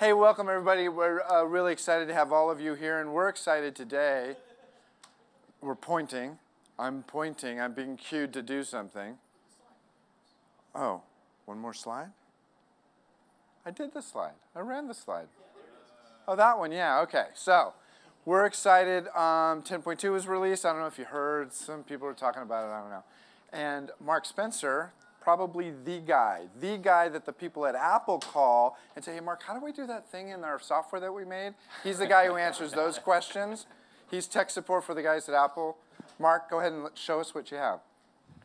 Hey, welcome everybody. We're really excited to have all of you here, and we're excited today. We're pointing. I'm pointing. I'm being cued to do something. Oh, one more slide? I did the slide. I ran the slide. Oh, that one, yeah, okay. So, we're excited. 10.2 was released. I don't know if you heard. Some people were talking about it. I don't know. And Mark Spencer, probably the guy that the people at Apple call and say, hey, Mark, how do we do that thing in our software that we made? He's the guy who answers those questions. He's tech support for the guys at Apple. Mark, go ahead and show us what you have.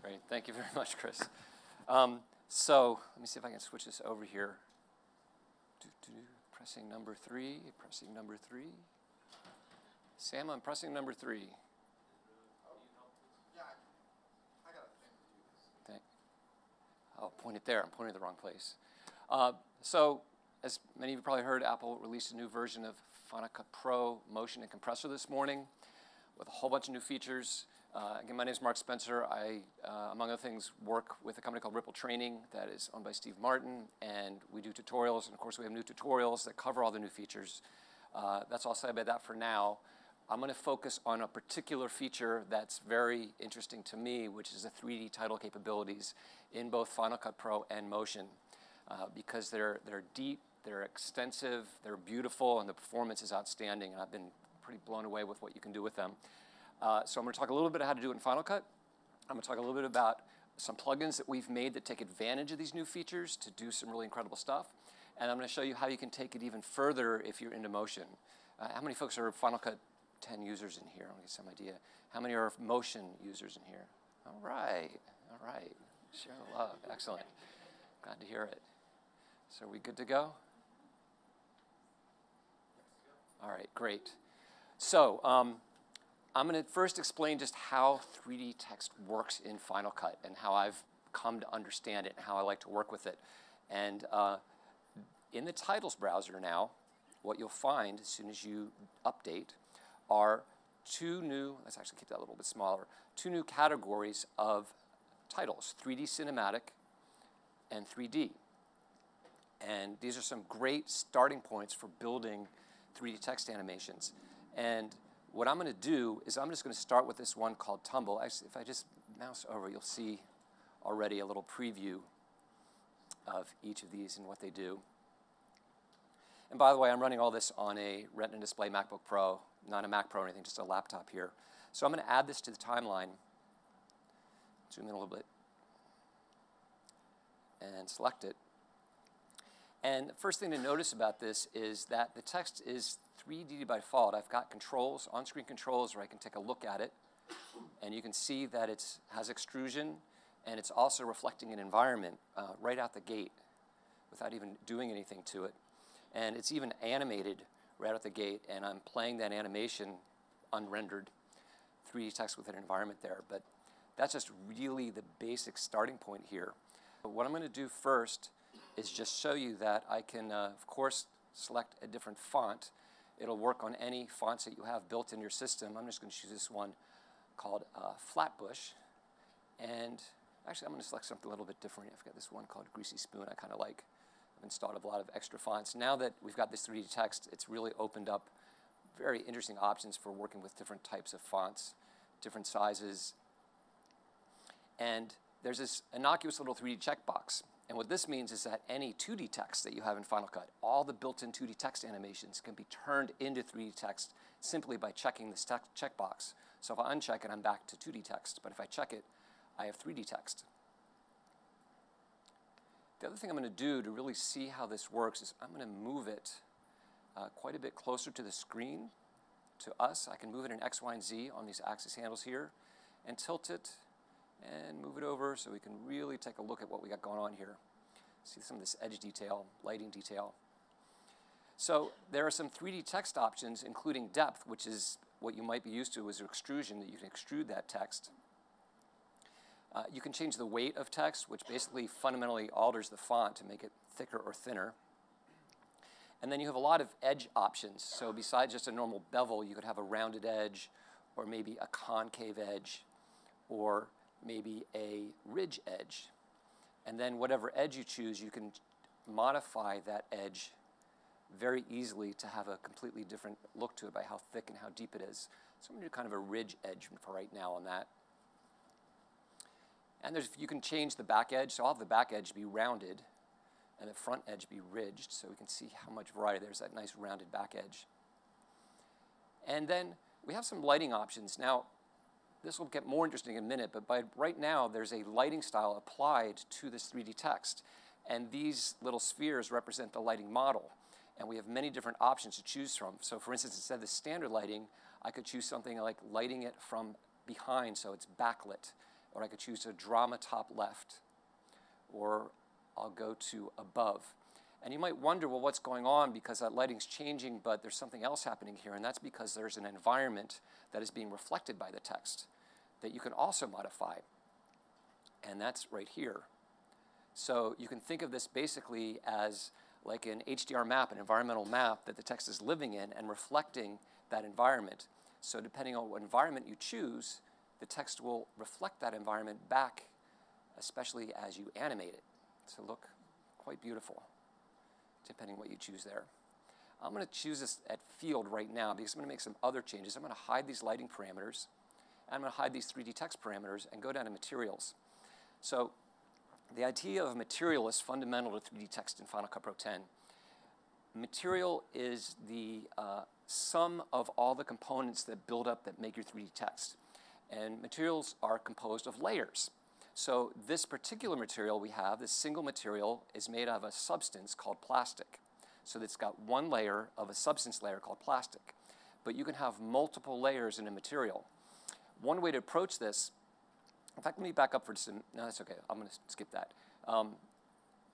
Great. Thank you very much, Chris. So let me see if I can switch this over here. Pressing number 3, pressing number 3. Sam, I'm pressing number 3. I'll point it there. I'm pointing at the wrong place. So, as many of you probably heard, Apple released a new version of Final Cut Pro Motion and Compressor this morning with a whole bunch of new features. Again, my name is Mark Spencer. I, among other things, work with a company called Ripple Training that is owned by Steve Martin, and we do tutorials. And of course, we have new tutorials that cover all the new features. That's all I'll say about that for now. I'm going to focus on a particular feature that's very interesting to me, which is the 3D title capabilities in both Final Cut Pro and Motion, because they're deep, they're extensive, they're beautiful, and the performance is outstanding. And I've been pretty blown away with what you can do with them. So I'm going to talk a little bit about how to do it in Final Cut. I'm going to talk a little bit about some plugins that we've made that take advantage of these new features to do some really incredible stuff. And I'm going to show you how you can take it even further if you're into Motion. How many folks are Final Cut 10 users in here? I'll get some idea. How many are Motion users in here? All right, all right. Sharing the love, excellent. Glad to hear it. So are we good to go? All right, great. So I'm going to first explain just how 3D text works in Final Cut and how I've come to understand it and how I like to work with it. And in the titles browser now, what you'll find as soon as you update are two new, let's actually keep that a little bit smaller, two new categories of titles, 3D cinematic and 3D. And these are some great starting points for building 3D text animations. And what I'm going to do is I'm just going to start with this one called Tumble. Actually, if I just mouse over, you'll see already a little preview of each of these and what they do. And by the way, I'm running all this on a Retina Display MacBook Pro, not a Mac Pro or anything, just a laptop here. So I'm going to add this to the timeline. Zoom in a little bit. And select it. And the first thing to notice about this is that the text is 3D by default. I've got controls, on-screen controls, where I can take a look at it. And you can see that it has extrusion, and it's also reflecting an environment right out the gate without even doing anything to it. And it's even animated right out the gate, and I'm playing that animation unrendered 3D text with an environment there. But that's just really the basic starting point here. But what I'm going to do first is just show you that I can, of course, select a different font. It'll work on any fonts that you have built in your system. I'm just going to choose this one called Flatbush. And actually, I'm going to select something a little bit different. I've got this one called Greasy Spoon I kind of like. I've installed a lot of extra fonts. Now that we've got this 3D text, it's really opened up very interesting options for working with different types of fonts, different sizes. And there's this innocuous little 3D checkbox. And what this means is that any 2D text that you have in Final Cut, all the built-in 2D text animations can be turned into 3D text simply by checking this checkbox. So if I uncheck it, I'm back to 2D text. But if I check it, I have 3D text. The other thing I'm going to do to really see how this works is I'm going to move it quite a bit closer to the screen, to us. I can move it in X, Y, and Z on these axis handles here, and tilt it and move it over so we can really take a look at what we got going on here. See some of this edge detail, lighting detail. So there are some 3D text options, including depth, which is what you might be used to as extrusion, that you can extrude that text. You can change the weight of text, which basically fundamentally alters the font to make it thicker or thinner. And then you have a lot of edge options. So besides just a normal bevel, you could have a rounded edge, or maybe a concave edge, or maybe a ridge edge. And then whatever edge you choose, you can modify that edge very easily to have a completely different look to it by how thick and how deep it is. So I'm going to do kind of a ridge edge for right now on that. And you can change the back edge, so I'll have the back edge be rounded and the front edge be ridged, so we can see how much variety. There's that nice rounded back edge. And then we have some lighting options. Now, this will get more interesting in a minute, but right now there's a lighting style applied to this 3D text. And these little spheres represent the lighting model. And we have many different options to choose from. So for instance, instead of the standard lighting, I could choose something like lighting it from behind, so it's backlit. Or I could choose a drama top left. Or I'll go to above. And you might wonder, well, what's going on? Because that lighting's changing, but there's something else happening here. And that's because there's an environment that is being reflected by the text that you can also modify. And that's right here. So you can think of this basically as like an HDR map, an environmental map that the text is living in and reflecting that environment. So depending on what environment you choose, the text will reflect that environment back, especially as you animate it. So look quite beautiful, depending on what you choose there. I'm going to choose this at field right now because I'm going to make some other changes. I'm going to hide these lighting parameters. And I'm going to hide these 3D text parameters and go down to materials. So the idea of material is fundamental to 3D text in Final Cut Pro 10. Material is the sum of all the components that build up that make your 3D text. And materials are composed of layers. So this particular material we have, this single material, is made of a substance called plastic. So it's got one layer of a substance layer called plastic. But you can have multiple layers in a material. One way to approach this, in fact, let me back up for just a minute. No, that's okay. I'm going to skip that.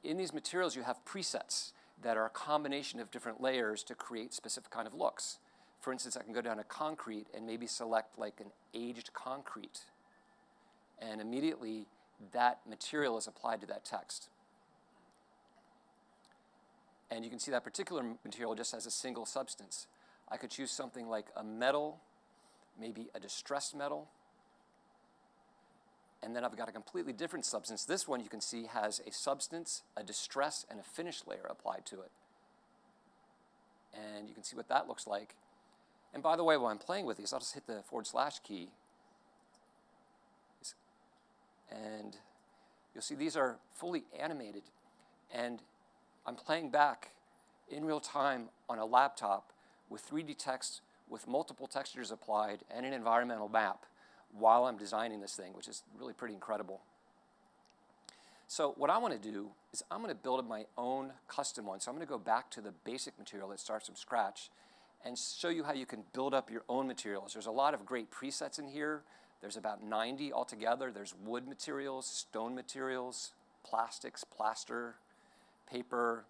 In these materials, you have presets that are a combination of different layers to create specific kind of looks. For instance, I can go down to concrete and maybe select like an aged concrete. And immediately, that material is applied to that text. And you can see that particular material just has a single substance. I could choose something like a metal, maybe a distressed metal. And then I've got a completely different substance. This one you can see has a substance, a distress, and a finish layer applied to it. And you can see what that looks like. And by the way, while I'm playing with these, I'll just hit the / key. And you'll see these are fully animated. And I'm playing back in real time on a laptop with 3D text with multiple textures applied and an environmental map while I'm designing this thing, which is really pretty incredible. So what I want to do is I'm going to build my own custom one. So I'm going to go back to the basic material that starts from scratch and show you how you can build up your own materials. There's a lot of great presets in here. There's about 90 altogether. There's wood materials, stone materials, plastics, plaster, paper,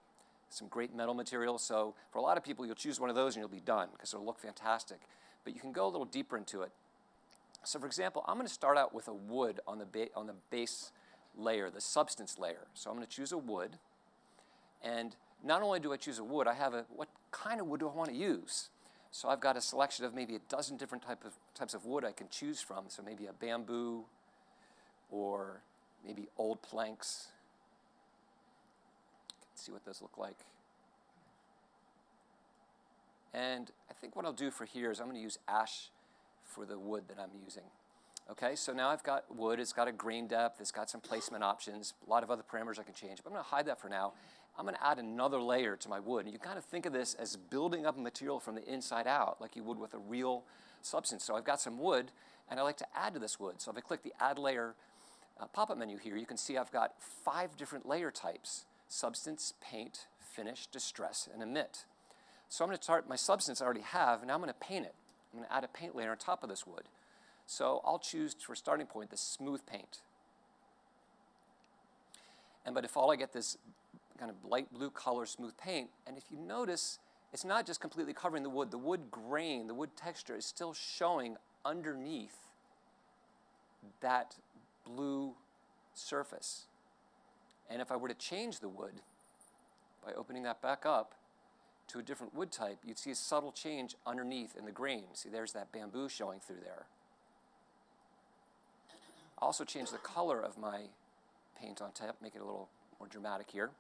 some great metal materials. So for a lot of people, you'll choose one of those and you'll be done because it'll look fantastic. But you can go a little deeper into it. So for example, I'm going to start out with a wood on the base layer, the substance layer. So I'm going to choose a wood. And not only do I choose a wood, I have what kind of wood do I want to use? So I've got a selection of maybe a dozen different types of wood I can choose from. So maybe a bamboo or maybe old planks. See what those look like. And I think what I'll do for here is I'm going to use ash for the wood that I'm using. Okay, so now I've got wood. It's got a grain depth. It's got some placement options. A lot of other parameters I can change. But I'm going to hide that for now. I'm going to add another layer to my wood. And you kind of think of this as building up a material from the inside out, like you would with a real substance. So I've got some wood, and I like to add to this wood. So if I click the Add Layer pop-up menu here, you can see I've got 5 different layer types: substance, paint, finish, distress, and emit. So I'm going to start my substance I already have, and now I'm going to paint it. I'm going to add a paint layer on top of this wood. So I'll choose, for starting point, the smooth paint. And by default, I get this kind of light blue color smooth paint. And if you notice, it's not just completely covering the wood. The wood grain, the wood texture is still showing underneath that blue surface. And if I were to change the wood by opening that back up to a different wood type, you'd see a subtle change underneath in the grain. See, there's that bamboo showing through there. I'll also change the color of my paint on top, make it a little more dramatic here.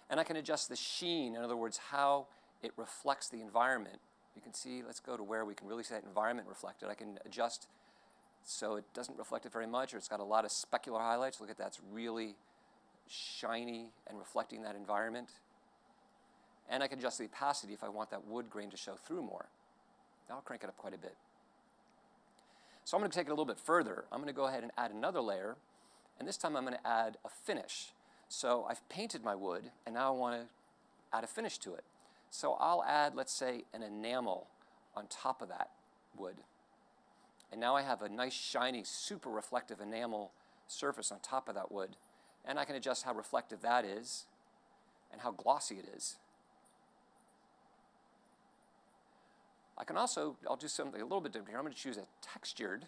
And I can adjust the sheen, in other words, how it reflects the environment. You can see, let's go to where we can really see that environment reflected. I can adjust so it doesn't reflect it very much, or it's got a lot of specular highlights. Look at that, it's really shiny and reflecting that environment. And I can adjust the opacity if I want that wood grain to show through more. I'll crank it up quite a bit. So I'm going to take it a little bit further. I'm going to go ahead and add another layer, and this time I'm going to add a finish. So I've painted my wood, and now I want to add a finish to it. So I'll add, let's say, an enamel on top of that wood. And now I have a nice, shiny, super reflective enamel surface on top of that wood. And I can adjust how reflective that is and how glossy it is. I can also, I'll do something a little bit different here. I'm going to choose a textured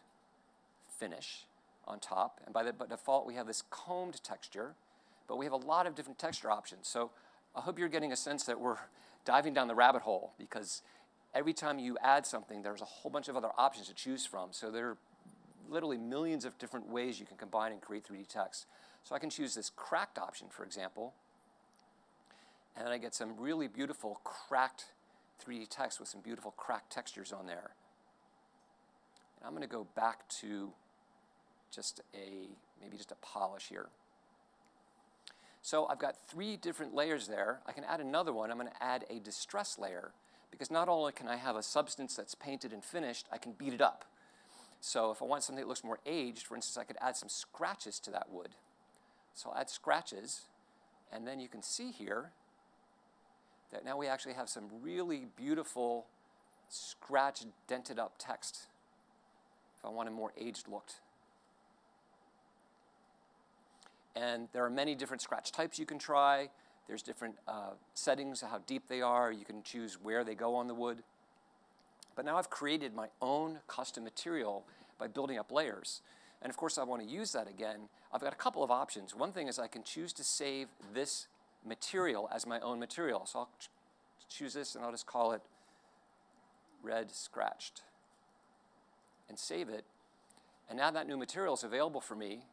finish on top. And by default, we have this combed texture, but we have a lot of different texture options. So I hope you're getting a sense that we're diving down the rabbit hole, because every time you add something, there's a whole bunch of other options to choose from. So there are literally millions of different ways you can combine and create 3D text. So I can choose this cracked option, for example, and then I get some really beautiful cracked 3D text with some beautiful cracked textures on there. And I'm going to go back to maybe just a polish here. So I've got 3 different layers there. I can add another one. I'm going to add a distress layer, because not only can I have a substance that's painted and finished, I can beat it up. So if I want something that looks more aged, for instance, I could add some scratches to that wood. So I'll add scratches, and then you can see here that now we actually have some really beautiful scratch dented up text if I want a more aged look. And there are many different scratch types you can try. There's different settings, how deep they are. You can choose where they go on the wood. But now I've created my own custom material by building up layers. And of course, I want to use that again. I've got a couple of options. One thing is I can choose to save this material as my own material. So I'll choose this, and I'll just call it red scratched and save it. And now that new material is available for me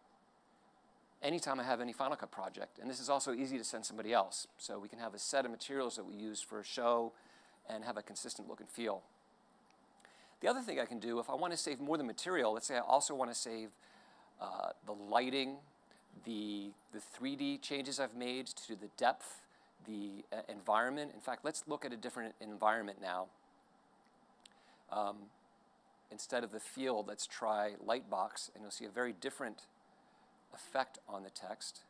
anytime I have any Final Cut project. And this is also easy to send somebody else. So we can have a set of materials that we use for a show and have a consistent look and feel. The other thing I can do, if I want to save more than material, let's say I also want to save the lighting, the 3D changes I've made to the depth, the environment. In fact, let's look at a different environment now. Instead of the field, let's try Lightbox, and you'll see a very different effect on the text.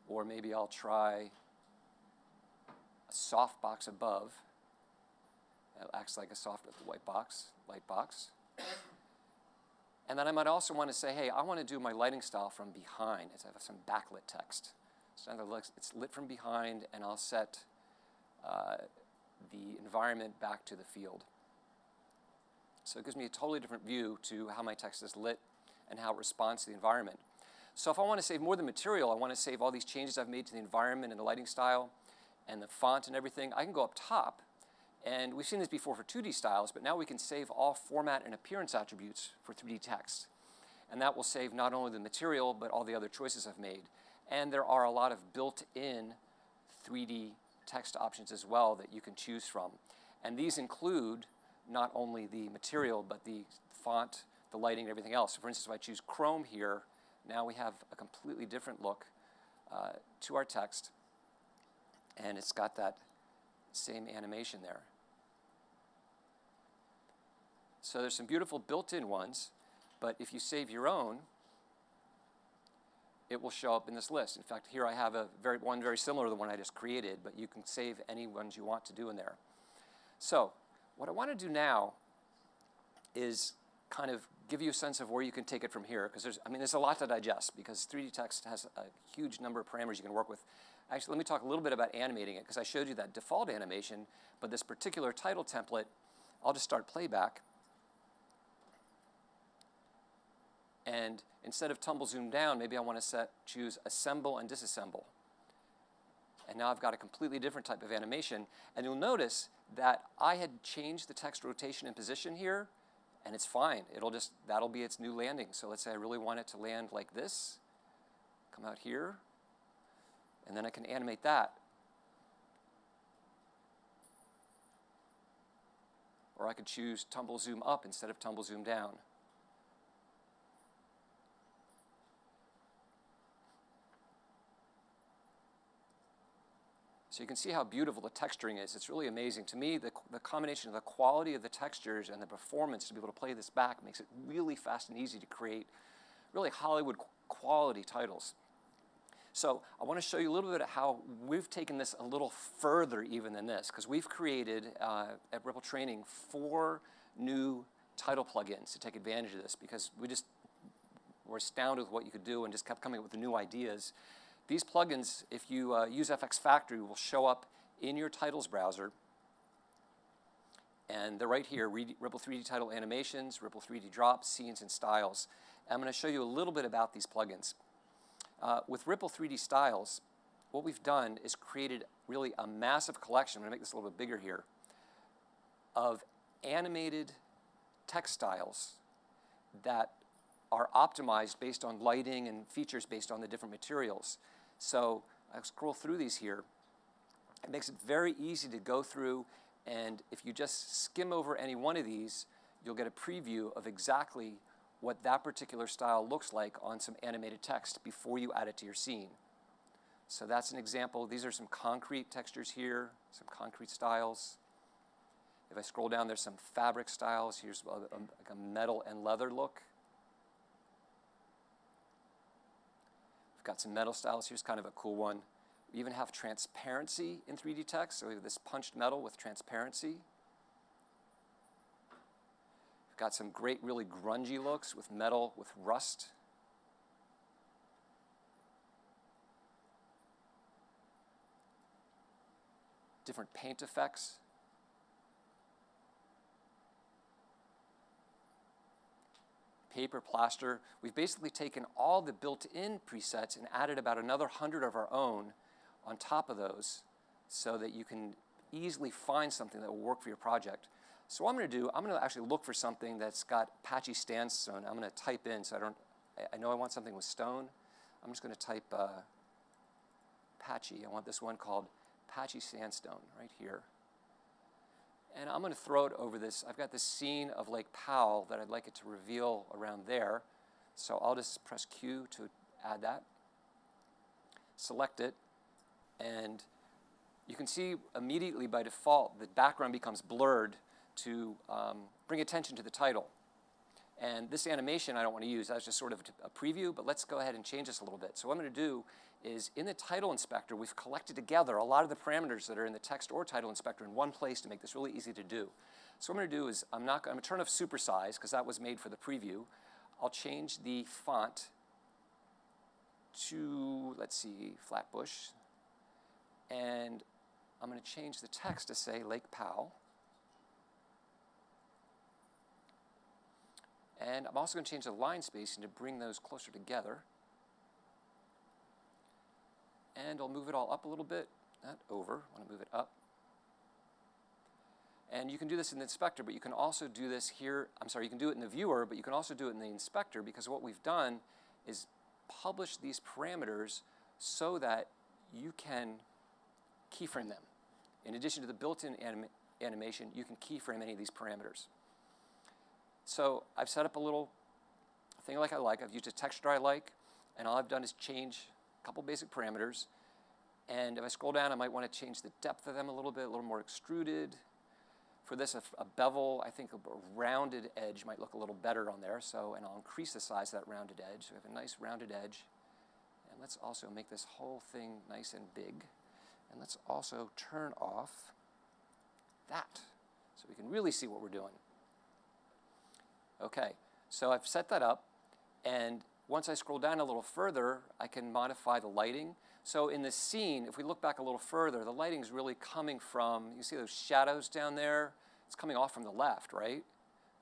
Or maybe I'll try a softbox above. It acts like a soft white box, light box. And then I might also want to say, hey, I want to do my lighting style from behind. It's have some backlit text. So it's lit from behind, and I'll set the environment back to the field. So it gives me a totally different view to how my text is lit and how it responds to the environment. So if I want to save more than material, I want to save all these changes I've made to the environment and the lighting style and the font and everything, I can go up top. And we've seen this before for 2D styles, but now we can save all format and appearance attributes for 3D text. And that will save not only the material, but all the other choices I've made. And there are a lot of built-in 3D text options as well that you can choose from. And these include not only the material, but the font, the lighting, and everything else. So for instance, if I choose Chrome here, now we have a completely different look to our text. And it's got that same animation there. So there's some beautiful built-in ones, but if you save your own, it will show up in this list. In fact, here I have one very similar to the one I just created, but you can save any ones you want to do in there. So what I want to do now is kind of give you a sense of where you can take it from here, because there's a lot to digest, because 3D text has a huge number of parameters you can work with. Actually, let me talk a little bit about animating it, because I showed you that default animation, but this particular title template, I'll just start playback. And instead of tumble zoom down, maybe I want to choose assemble and disassemble. And now I've got a completely different type of animation. And you'll notice that I had changed the text rotation and position here, and it's fine. That'll be its new landing. So let's say I really want it to land like this. Come out here. And then I can animate that. Or I could choose tumble zoom up instead of tumble zoom down. So you can see how beautiful the texturing is. It's really amazing. To me, the combination of the quality of the textures and the performance to be able to play this back makes it really fast and easy to create really Hollywood quality titles. So I want to show you a little bit of how we've taken this a little further even than this, because we've created at Ripple Training 4 new title plugins to take advantage of this, because we just were astounded with what you could do and just kept coming up with the new ideas. These plugins, if you use FX Factory, will show up in your titles browser. And they're right here, Ripple 3D Title Animations, Ripple 3D Drops, Scenes, and Styles. And I'm going to show you a little bit about these plugins. With Ripple 3D Styles, what we've done is created really a massive collection, I'm going to make this a little bit bigger here, of animated text styles that are optimized based on lighting and features based on the different materials. So I scroll through these here. It makes it very easy to go through, and if you just skim over any one of these, you'll get a preview of exactly what that particular style looks like on some animated text before you add it to your scene. So that's an example. These are some concrete textures here, some concrete styles. If I scroll down, there's some fabric styles. Here's like a metal and leather look. We've got some metal styles. Here's kind of a cool one. We even have transparency in 3D text. So we have this punched metal with transparency. We've got some great, really grungy looks with metal with rust. Different paint effects. Paper, plaster. We've basically taken all the built-in presets and added about another 100 of our own on top of those so that you can easily find something that will work for your project. So what I'm going to do, I'm going to actually look for something that's got patchy sandstone. I'm going to type in, so I know I want something with stone. I'm just going to type patchy. I want this one called patchy sandstone right here. And I'm going to throw it over this. I've got this scene of Lake Powell that I'd like it to reveal around there. So I'll just press Q to add that. Select it. And you can see immediately by default the background becomes blurred to bring attention to the title. And this animation I don't want to use. That's just sort of a preview, but let's go ahead and change this a little bit. So what I'm going to do is in the title inspector, we've collected together a lot of the parameters that are in the text or title inspector in one place to make this really easy to do. So what I'm going to do is I'm going to turn off supersize because that was made for the preview. I'll change the font to, let's see, Flatbush. And I'm going to change the text to say Lake Powell. And I'm also going to change the line spacing to bring those closer together. And I'll move it all up a little bit, not over, I want to move it up. And you can do this in the inspector, but you can also do this here, you can do it in the viewer, but you can also do it in the inspector because what we've done is publish these parameters so that you can keyframe them. In addition to the built-in animation, you can keyframe any of these parameters. So I've set up a little thing like I like. I've used a texture I like, and all I've done is change a couple basic parameters. And if I scroll down, I might want to change the depth of them a little bit, a little more extruded. For this, a bevel, I think a rounded edge might look a little better on there. So, and I'll increase the size of that rounded edge. So we have a nice rounded edge. And let's also make this whole thing nice and big. And let's also turn off that so we can really see what we're doing. Okay, so I've set that up, and once I scroll down a little further, I can modify the lighting. So in this scene, if we look back a little further, the lighting is really coming from, you see those shadows down there? It's coming off from the left, right? It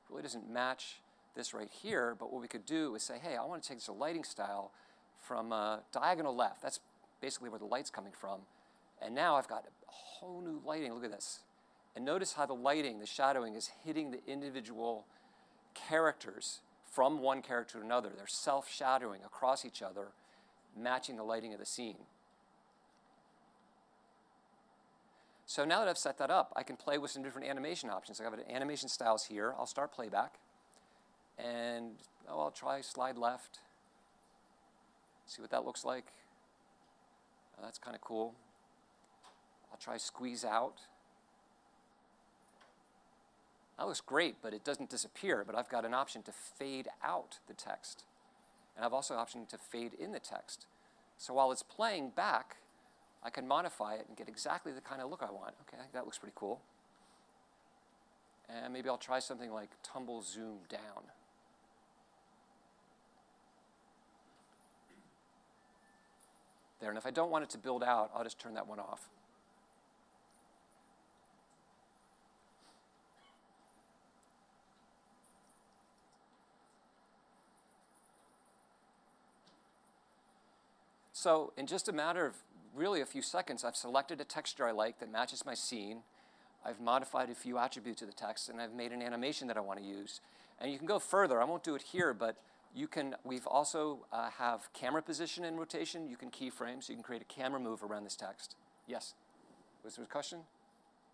really doesn't match this right here, but what we could do is say, hey, I want to take this lighting style from diagonal left. That's basically where the light's coming from. And now I've got a whole new lighting. Look at this. And notice how the lighting, the shadowing, is hitting the individual characters from one character to another. They're self-shadowing across each other, matching the lighting of the scene. So now that I've set that up, I can play with some different animation options. I have animation styles here. I'll start playback. And I'll try slide left. See what that looks like. Oh, that's kind of cool. I'll try squeeze out. That looks great, but it doesn't disappear. But I've got an option to fade out the text. And I've also an option to fade in the text. So while it's playing back, I can modify it and get exactly the kind of look I want. Okay, that looks pretty cool. And maybe I'll try something like tumble zoom down. There, and if I don't want it to build out, I'll just turn that one off. So in just a matter of really a few seconds, I've selected a texture I like that matches my scene. I've modified a few attributes of the text, and I've made an animation that I want to use. And you can go further. I won't do it here, but you can. We've also have camera position and rotation. You can keyframe, so you can create a camera move around this text. Yes? Was there a question?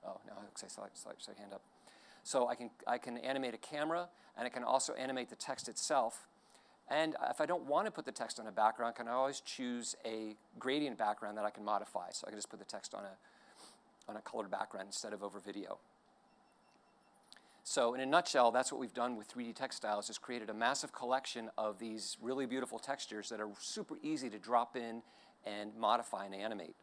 Oh, no, I saw your hand up. So I can animate a camera, and I can also animate the text itself. And if I don't want to put the text on a background, I can always choose a gradient background that I can modify. So I can just put the text on a colored background instead of over video. So in a nutshell, that's what we've done with 3D text styles, is created a massive collection of these really beautiful textures that are super easy to drop in and modify and animate.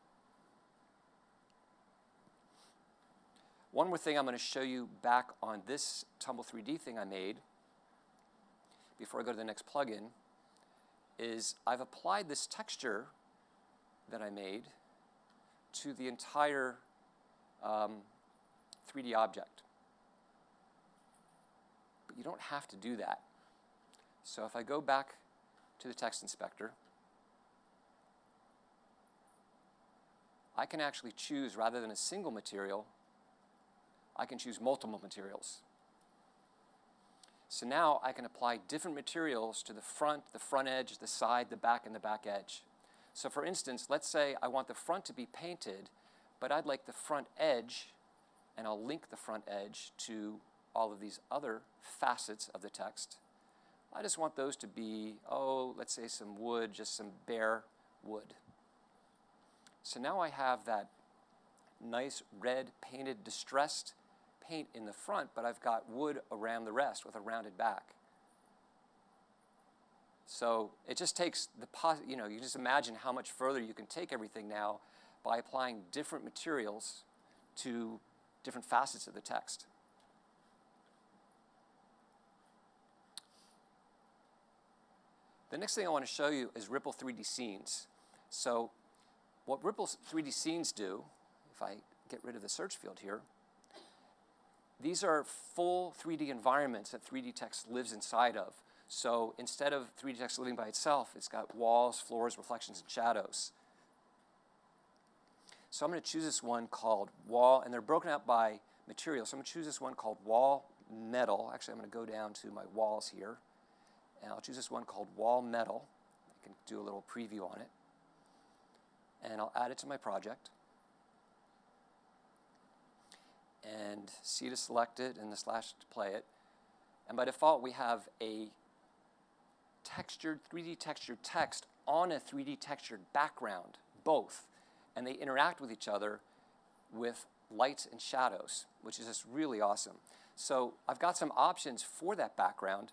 One more thing I'm going to show you back on this Tumble 3D thing I made before I go to the next plugin is I've applied this texture that I made to the entire 3D object. But you don't have to do that. So if I go back to the text inspector, I can actually choose, rather than a single material, I can choose multiple materials. So now I can apply different materials to the front edge, the side, the back, and the back edge. So for instance, let's say I want the front to be painted, but I'd like the front edge, and I'll link the front edge to all of these other facets of the text. I just want those to be, let's say some wood, just some bare wood. So now I have that nice red painted distressed paint in the front, but I've got wood around the rest with a rounded back. So it just takes you just imagine how much further you can take everything now by applying different materials to different facets of the text. The next thing I want to show you is Ripple 3D scenes. So what Ripple 3D scenes do, if I get rid of the search field here, these are full 3D environments that 3D text lives inside of. So instead of 3D text living by itself, it's got walls, floors, reflections, and shadows. So I'm going to choose this one called wall, and they're broken out by material. So I'm going to choose this one called wall metal. Actually, I'm going to go down to my walls here, and I'll choose this one called wall metal. I can do a little preview on it, and I'll add it to my project. And C to select it and the slash to play it. And by default, we have a textured, 3D textured text on a 3D textured background, both. And they interact with each other with lights and shadows, which is just really awesome. So I've got some options for that background.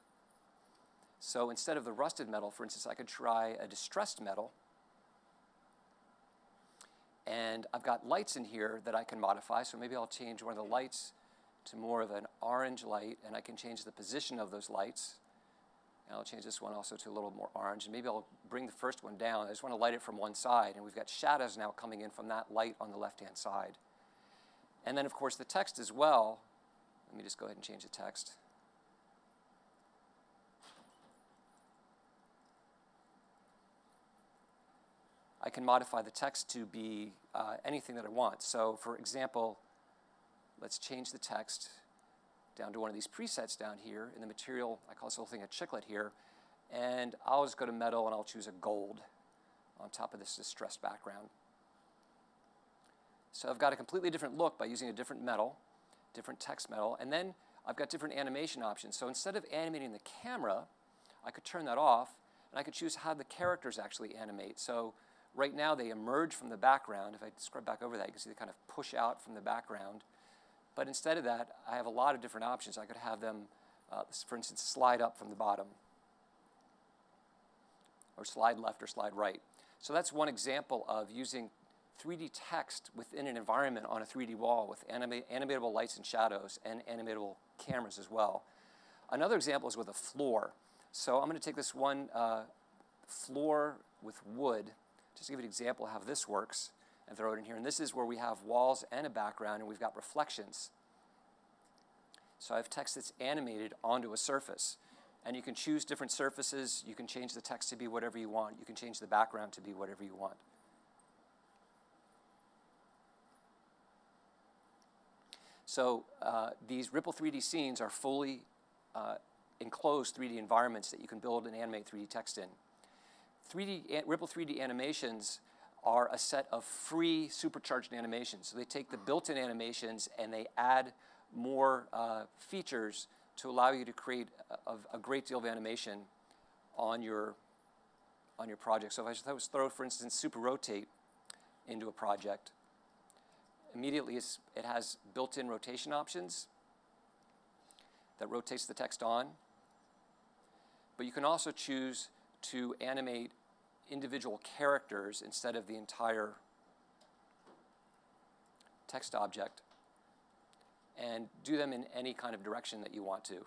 So instead of the rusted metal, for instance, I could try a distressed metal. And I've got lights in here that I can modify, so maybe I'll change one of the lights to more of an orange light, and I can change the position of those lights. And I'll change this one also to a little more orange, and maybe I'll bring the first one down. I just want to light it from one side, and we've got shadows now coming in from that light on the left-hand side. And then, of course, the text as well. Let me just go ahead and change the text. I can modify the text to be anything that I want. So for example, let's change the text down to one of these presets down here. In the material, I call this whole thing a chiclet here. And I'll just go to metal and I'll choose a gold on top of this distressed background. So I've got a completely different look by using a different metal, different text metal, and then I've got different animation options. So instead of animating the camera, I could turn that off, and I could choose how the characters actually animate. So right now they emerge from the background. If I scrub back over that, you can see they kind of push out from the background. But instead of that, I have a lot of different options. I could have them, for instance, slide up from the bottom, or slide left or slide right. So that's one example of using 3D text within an environment on a 3D wall with animatable lights and shadows and animatable cameras as well. Another example is with a floor. So I'm going to take this one floor with wood, just to give you an example of how this works, and throw it in here. And this is where we have walls and a background, and we've got reflections. So I have text that's animated onto a surface. And you can choose different surfaces. You can change the text to be whatever you want. You can change the background to be whatever you want. So these Ripple 3D scenes are fully enclosed 3D environments that you can build and animate 3D text in. Ripple 3D animations are a set of free supercharged animations. So they take the built-in animations and they add more features to allow you to create a great deal of animation on your project. So if I was throw, for instance, Super Rotate into a project, immediately it has built-in rotation options that rotates the text on. But you can also choose to animate individual characters instead of the entire text object, and do them in any kind of direction that you want to.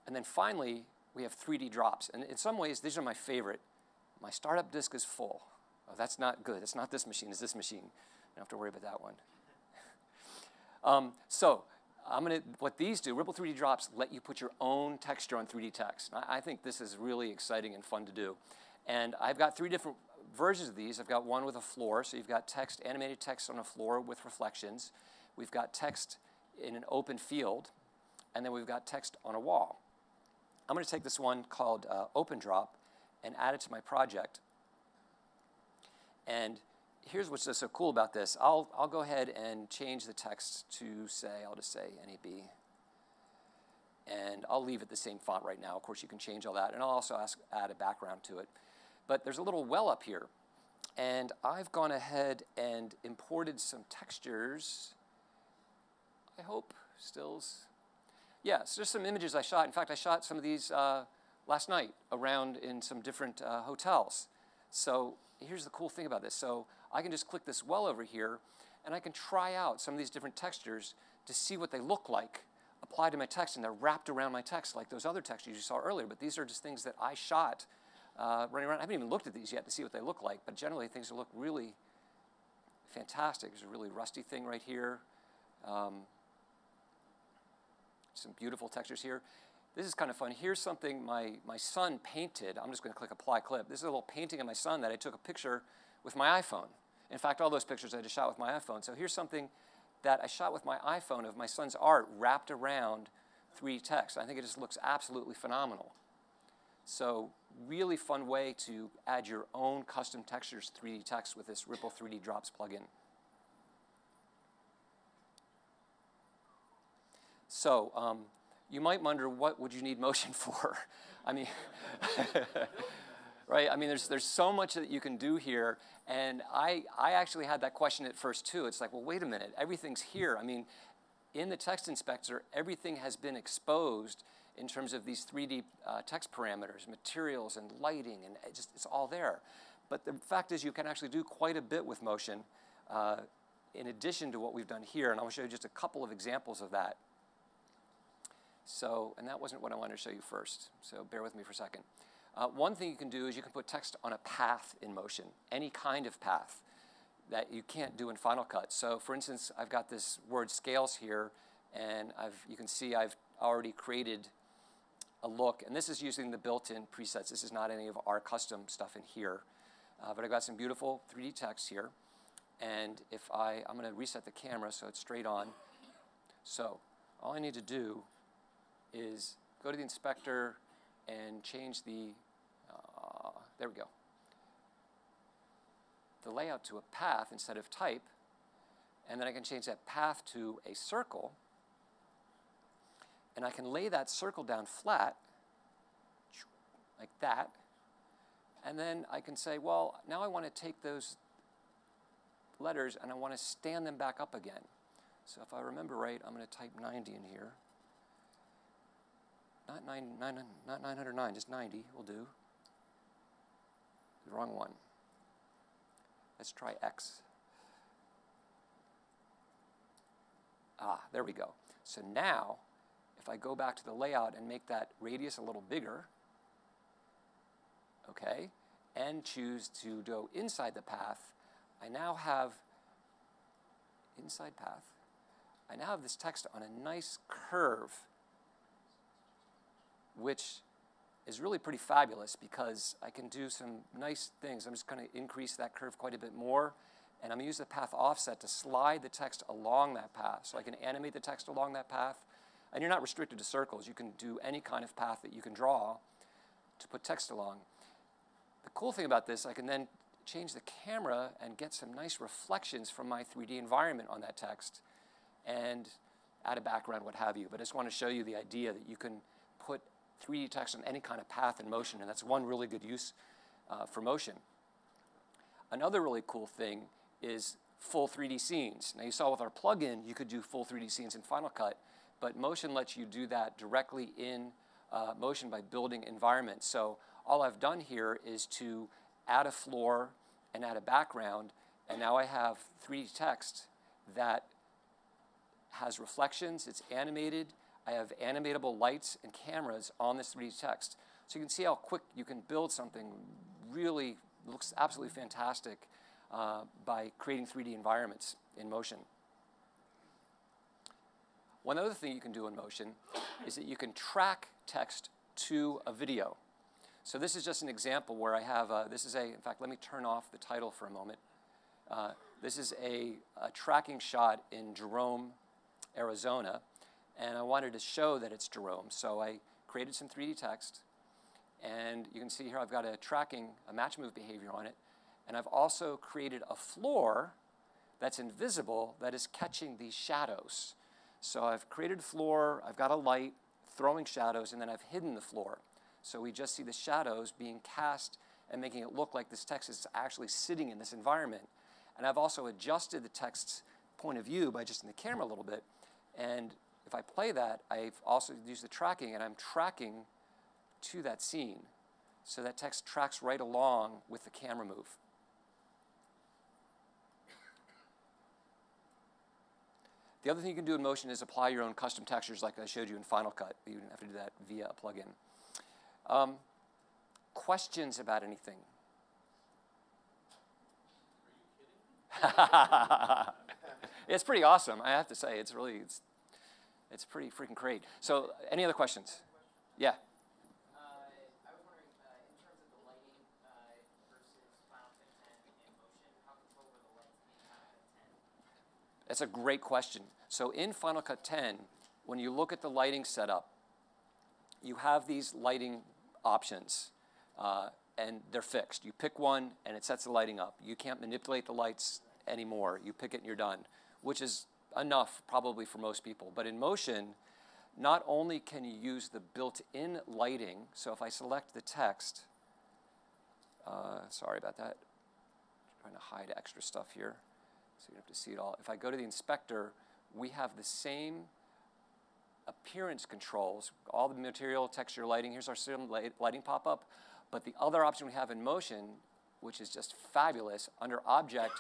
And then finally, we have 3D drops. And in some ways, these are my favorite. My startup disk is full. Oh, that's not good. It's not this machine, it's this machine. You don't have to worry about that one. What these do, Ripple 3D drops let you put your own texture on 3D text. I think this is really exciting and fun to do. And I've got 3 different versions of these. I've got one with a floor, so you've got text, animated text on a floor with reflections. We've got text in an open field, and then we've got text on a wall. I'm going to take this one called Open Drop and add it to my project. And here's what's so cool about this. I'll go ahead and change the text to I'll just say NAB. And I'll leave it the same font right now. Of course, you can change all that. And I'll also add a background to it. But there's a little well up here. And I've gone ahead and imported some textures. I hope, stills. Yeah, so there's some images I shot. In fact, I shot some of these last night around in some different hotels. So here's the cool thing about this. So I can just click this well over here, and I can try out some of these different textures to see what they look like applied to my text, and they're wrapped around my text like those other textures you saw earlier. But these are just things that I shot running around. I haven't even looked at these yet to see what they look like, but generally things look really fantastic. There's a really rusty thing right here. Some beautiful textures here. This is kind of fun. Here's something my son painted. I'm just going to click Apply Clip. This is a little painting of my son that I took a picture with my iPhone. In fact, all those pictures I just shot with my iPhone. So here's something that I shot with my iPhone of my son's art wrapped around 3D text. I think it just looks absolutely phenomenal. So really fun way to add your own custom textures 3D text with this Ripple 3D Drops plugin. So you might wonder, what would you need motion for? I mean, right? I mean, there's so much that you can do here. And I actually had that question at first, too. It's like, well, wait a minute. Everything's here. I mean, in the text inspector, everything has been exposed in terms of these 3D text parameters, materials and lighting, and it's all there. But the fact is you can actually do quite a bit with motion in addition to what we've done here. And I'll show you just a couple of examples of that. So, and that wasn't what I wanted to show you first, so bear with me for a second. One thing you can do is you can put text on a path in motion, any kind of path that you can't do in Final Cut. So for instance, I've got this word scales here, and you can see I've already created a look, and this is using the built-in presets. This is not any of our custom stuff in here. But I've got some beautiful 3D text here, and if I'm going to reset the camera so it's straight on. So all I need to do is go to the inspector and change the, there we go, the layout to a path instead of type, and then I can change that path to a circle, and I can lay that circle down flat, like that, and then I can say, well, now I want to take those letters and I want to stand them back up again. So if I remember right, I'm going to type 90 in here. Not 909, just 90 will do. The wrong one. Let's try X. Ah, there we go. So now, if I go back to the layout and make that radius a little bigger, okay, and choose to go inside the path, I now have, inside path, I now have this text on a nice curve, which is really pretty fabulous because I can do some nice things. I'm just going to increase that curve quite a bit more, and I'm going to use the path offset to slide the text along that path. So I can animate the text along that path, and you're not restricted to circles. You can do any kind of path that you can draw to put text along. The cool thing about this, I can then change the camera and get some nice reflections from my 3D environment on that text and add a background, what have you. But I just want to show you the idea that you can put 3D text on any kind of path in motion, and that's one really good use for motion. Another really cool thing is full 3D scenes. Now you saw with our plugin, you could do full 3D scenes in Final Cut, but Motion lets you do that directly in Motion by building environments. So all I've done here is to add a floor and add a background, and now I have 3D text that has reflections, it's animated, I have animatable lights and cameras on this 3D text. So you can see how quick you can build something really, looks absolutely fantastic by creating 3D environments in Motion. One other thing you can do in Motion is that you can track text to a video. So this is just an example where I have, in fact, let me turn off the title for a moment. This is a tracking shot in Jerome, Arizona, and I wanted to show that it's Jerome. So I created some 3D text, and you can see here I've got a match move behavior on it, and I've also created a floor that's invisible that is catching these shadows. So I've created a floor, I've got a light throwing shadows, and then I've hidden the floor. So we just see the shadows being cast and making it look like this text is actually sitting in this environment. And I've also adjusted the text's point of view by adjusting the camera a little bit. And if I play that, I've also used the tracking, and I'm tracking to that scene. So that text tracks right along with the camera move. The other thing you can do in Motion is apply your own custom textures like I showed you in Final Cut. You don't have to do that via a plugin. Questions about anything? Are you kidding? It's pretty awesome, I have to say. It's pretty freaking great. So, any other questions? Yeah. I was wondering, in terms of the lighting versus Final Cut 10 and Motion, how control over the lights in Final Cut 10? That's a great question. So in Final Cut 10, when you look at the lighting setup, you have these lighting options, and they're fixed. You pick one, and it sets the lighting up. You can't manipulate the lights anymore. You pick it, and you're done, which is enough probably for most people. But in Motion, not only can you use the built-in lighting, so if I select the text, sorry about that, I'm trying to hide extra stuff here, so you don't have to see it all. If I go to the inspector, we have the same appearance controls, all the material, texture, lighting. Here's our lighting pop-up. But the other option we have in Motion, which is just fabulous, under Object,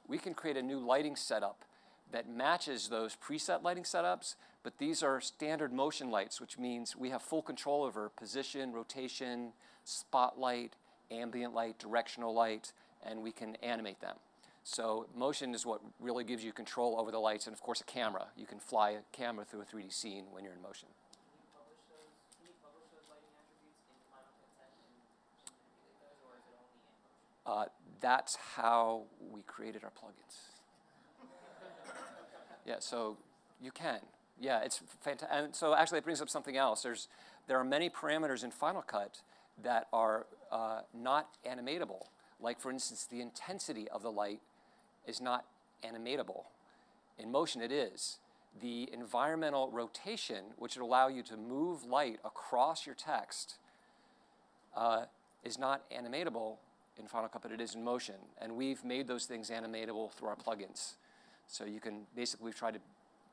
we can create a new lighting setup that matches those preset lighting setups, but these are standard Motion lights, which means we have full control over position, rotation, spotlight, ambient light, directional light, and we can animate them. So Motion is what really gives you control over the lights, and of course a camera. You can fly a camera through a 3D scene when you're in Motion. Can you publish those lighting attributes in Final Cut 10 and manipulate those, or is it only in Motion? That's how we created our plugins. Yeah, so you can. Yeah, it's fantastic. And so actually, it brings up something else. There are many parameters in Final Cut that are not animatable. Like, for instance, the intensity of the light is not animatable. In motion, it is. The environmental rotation, which would allow you to move light across your text, is not animatable in Final Cut, but it is in motion. And we've made those things animatable through our plugins. So you can basically, we've tried to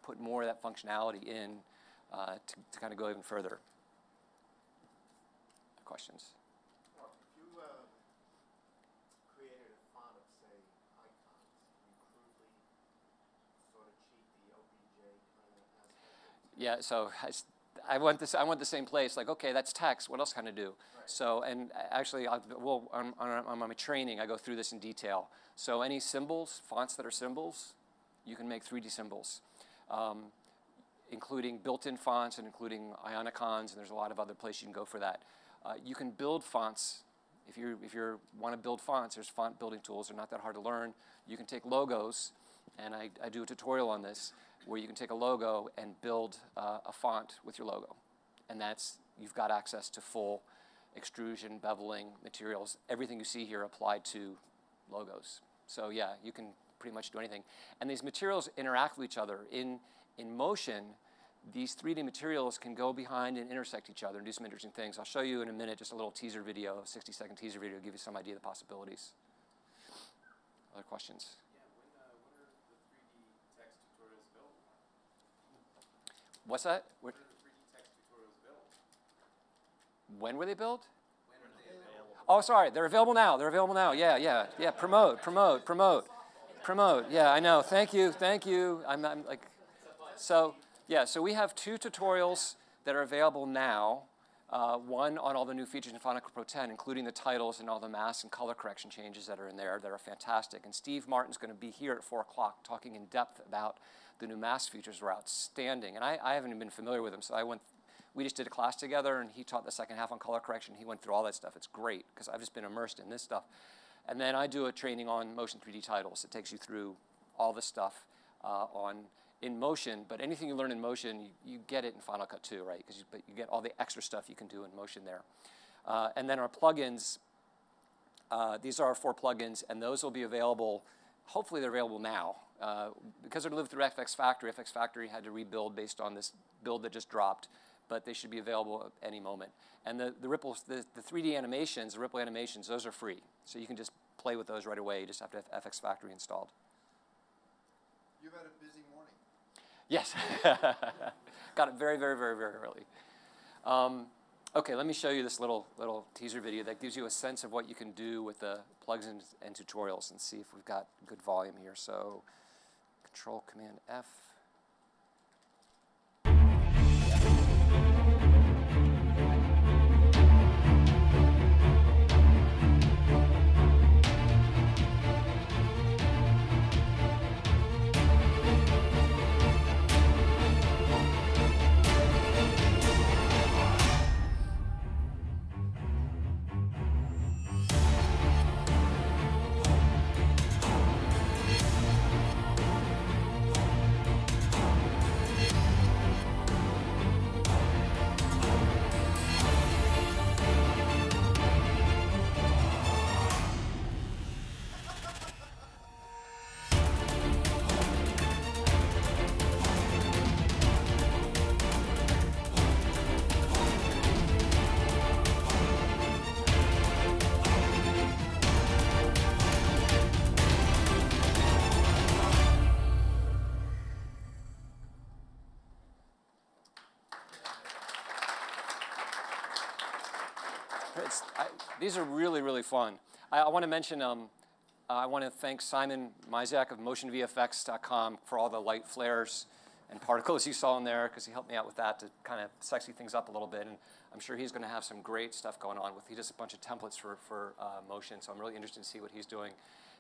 put more of that functionality in to kind of go even further. Questions? Well, if you created a font of, say, icons, you crudely sort of cheat the OBJ kind of aspect? Yeah, so I want the same place. Like, okay, that's text. What else can I do? Right. So, and actually, on my training, I go through this in detail. So any symbols, fonts that are symbols, you can make 3D symbols, including built-in fonts and including ionicons, and there's a lot of other places you can go for that. You can build fonts. If you want to build fonts, there's font building tools. They're not that hard to learn. You can take logos, and I do a tutorial on this, where you can take a logo and build a font with your logo. And you've got access to full extrusion, beveling, materials. Everything you see here applied to logos. So yeah, you can pretty much do anything. And these materials interact with each other. In motion, these 3D materials can go behind and intersect each other and do some interesting things. I'll show you in a minute just a little teaser video, a 60-second teaser video to give you some idea of the possibilities. Other questions? Yeah, when are the 3D text tutorials available? What's that? When are the 3D text tutorials available? When were they built? When are they available? Oh, sorry, they're available now. They're available now. Yeah. Promote. Yeah, I know. Thank you. I'm like, so yeah. So we have 2 tutorials that are available now. One on all the new features in Final Cut Pro 10, including the titles and all the mask and color correction changes that are in there that are fantastic. And Steve Martin's going to be here at 4 o'clock talking in depth about the new mask features are outstanding. And I haven't even been familiar with them, so we just did a class together, and he taught the second half on color correction. He went through all that stuff. It's great, because I've just been immersed in this stuff. And then I do a training on Motion 3D titles. It takes you through all this stuff in motion, but anything you learn in motion, you get it in Final Cut too, right? But you get all the extra stuff you can do in motion there. And then our plugins, these are our 4 plugins, and those will be available. Hopefully they're available now. Because they're lived through FX Factory had to rebuild based on this build that just dropped, but they should be available at any moment. And the 3D animations, the ripple animations, those are free. So you can just play with those right away. You just have to have FX Factory installed. You've had a busy morning. Yes. Got it very, very, very, very early. Okay, let me show you this little teaser video that gives you a sense of what you can do with the plugins and tutorials, and see if we've got good volume here. So Control Command F. These are really, really fun. I want to mention, I want to thank Simon Myzak of MotionVFX.com for all the light flares and particles you saw in there, because he helped me out with that to kind of sexy things up a little bit. And I'm sure he's going to have some great stuff going on with. He does a bunch of templates for motion, so I'm really interested to see what he's doing.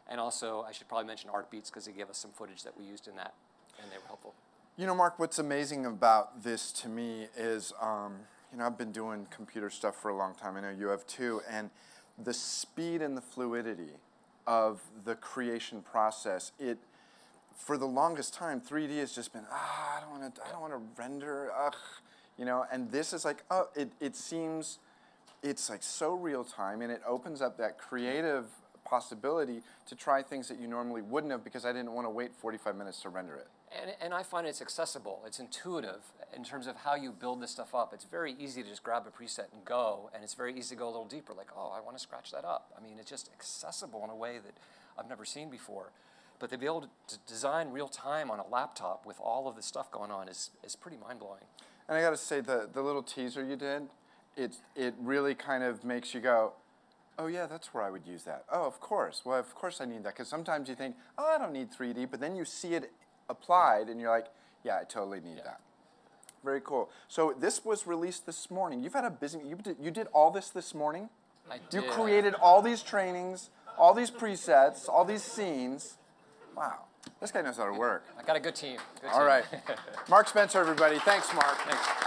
And also, I should probably mention Artbeats, because he gave us some footage that we used in that, and they were helpful. You know, Mark, what's amazing about this to me is, you know, I've been doing computer stuff for a long time. I know you have too. And the speed and the fluidity of the creation process, for the longest time, 3D has just been, I don't want to render, you know. And this is like, oh, it seems, it's like so real time, and it opens up that creative possibility to try things that you normally wouldn't have, because I didn't want to wait 45 minutes to render it. And I find it's accessible. It's intuitive in terms of how you build this stuff up. It's very easy to just grab a preset and go, and it's very easy to go a little deeper, like, oh, I want to scratch that up. I mean, it's just accessible in a way that I've never seen before. But to be able to design real time on a laptop with all of this stuff going on is pretty mind-blowing. And I got to say, the little teaser you did, it really kind of makes you go, oh yeah, that's where I would use that. Oh, of course. Well, of course I need that, because sometimes you think, oh, I don't need 3D, but then you see it applied, and you're like, yeah, I totally need that. Very cool. So this was released this morning. You've had a busy, you did all this morning? I did. You created all these trainings, all these presets, all these scenes. Wow, this guy knows how to work. I got a good team. All right. Mark Spencer, everybody. Thanks, Mark. Thanks.